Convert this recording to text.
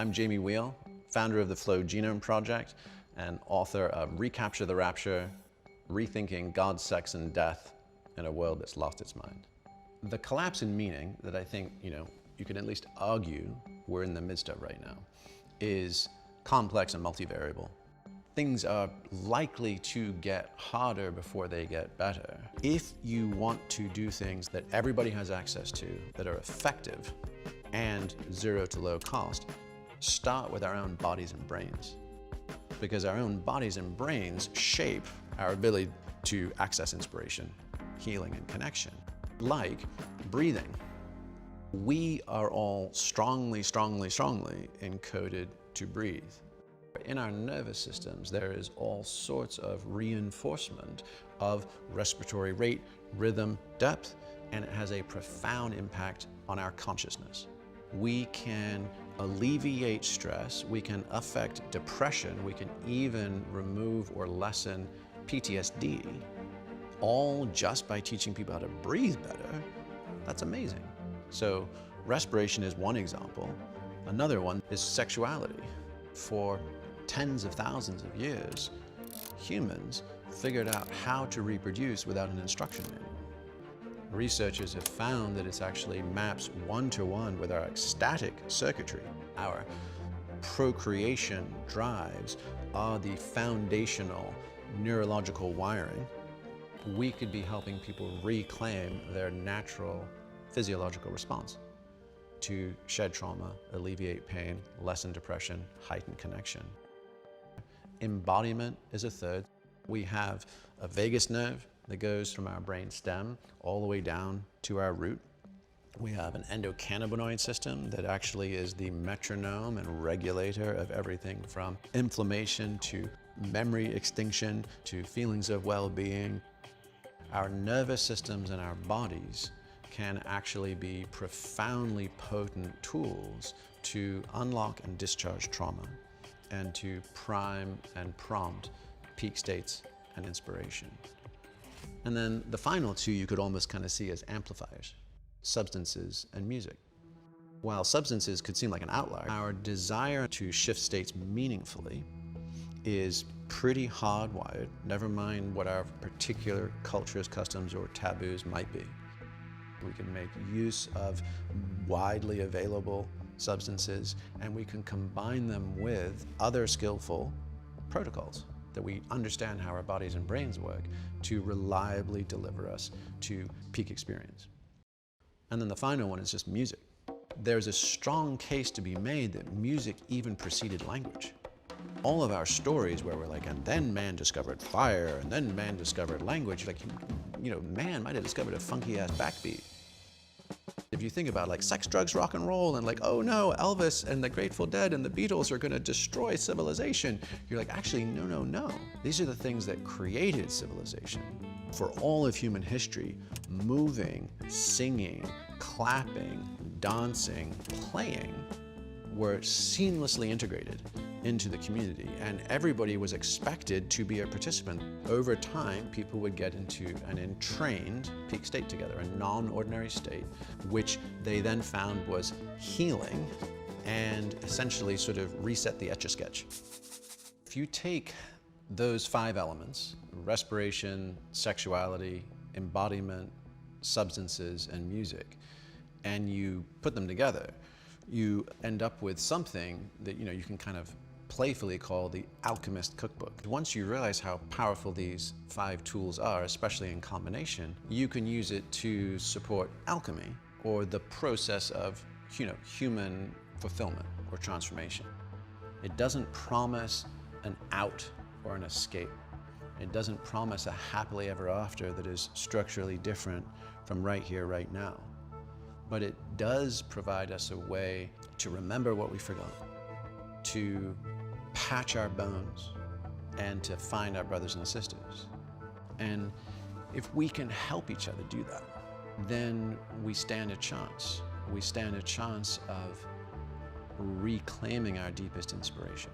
I'm Jamie Wheel, founder of the Flow Genome Project and author of Recapture the Rapture, Rethinking God, Sex, and Death in a World That's Lost Its Mind. The collapse in meaning that I think, you can at least argue we're in the midst of right now is complex and multivariable. Things are likely to get harder before they get better. If you want to do things that everybody has access to, that are effective and zero to low cost, start with our own bodies and brains. Because our own bodies and brains shape our ability to access inspiration, healing, and connection. Like breathing. We are all strongly encoded to breathe. In our nervous systems, there is all sorts of reinforcement of respiratory rate, rhythm, depth, and it has a profound impact on our consciousness. We can alleviate stress, we can affect depression, we can even remove or lessen PTSD, all just by teaching people how to breathe better. That's amazing. So respiration is one example. Another one is sexuality. For tens of thousands of years, humans figured out how to reproduce without an instruction manual. Researchers have found that it actually maps one-to-one with our ecstatic circuitry. Our procreation drives are the foundational neurological wiring. We could be helping people reclaim their natural physiological response to shed trauma, alleviate pain, lessen depression, heighten connection. Embodiment is a third. We have a vagus nerve that goes from our brain stem all the way down to our root. We have an endocannabinoid system that actually is the metronome and regulator of everything from inflammation to memory extinction to feelings of well-being. Our nervous systems and our bodies can actually be profoundly potent tools to unlock and discharge trauma and to prime and prompt peak states and inspiration. And then the final two you could almost kind of see as amplifiers, substances and music. While substances could seem like an outlier, our desire to shift states meaningfully is pretty hardwired, never mind what our particular cultures, customs, or taboos might be. We can make use of widely available substances and we can combine them with other skillful protocols that we understand how our bodies and brains work to reliably deliver us to peak experience. And then the final one is just music. There's a strong case to be made that music even preceded language. All of our stories where we're like, and then man discovered fire, and then man discovered language, like, man might have discovered a funky ass backbeat. If you think about like sex, drugs, rock and roll, and like, oh no, Elvis and the Grateful Dead and the Beatles are gonna destroy civilization, you're like, actually, no. These are the things that created civilization. For all of human history, moving, singing, clapping, dancing, playing were seamlessly integrated into the community, and everybody was expected to be a participant. Over time, people would get into an entrained peak state together, a non-ordinary state, which they then found was healing and essentially sort of reset the Etch-a-Sketch. If you take those 5 elements, respiration, sexuality, embodiment, substances, and music, and you put them together, you end up with something that you can kind of playfully call the alchemist cookbook. Once you realize how powerful these 5 tools are, especially in combination, you can use it to support alchemy or the process of human fulfillment or transformation. It doesn't promise an out or an escape. It doesn't promise a happily ever after that is structurally different from right here, right now. But it does provide us a way to remember what we forgot, to patch our bones, and to find our brothers and sisters. And if we can help each other do that, then we stand a chance. We stand a chance of reclaiming our deepest inspiration.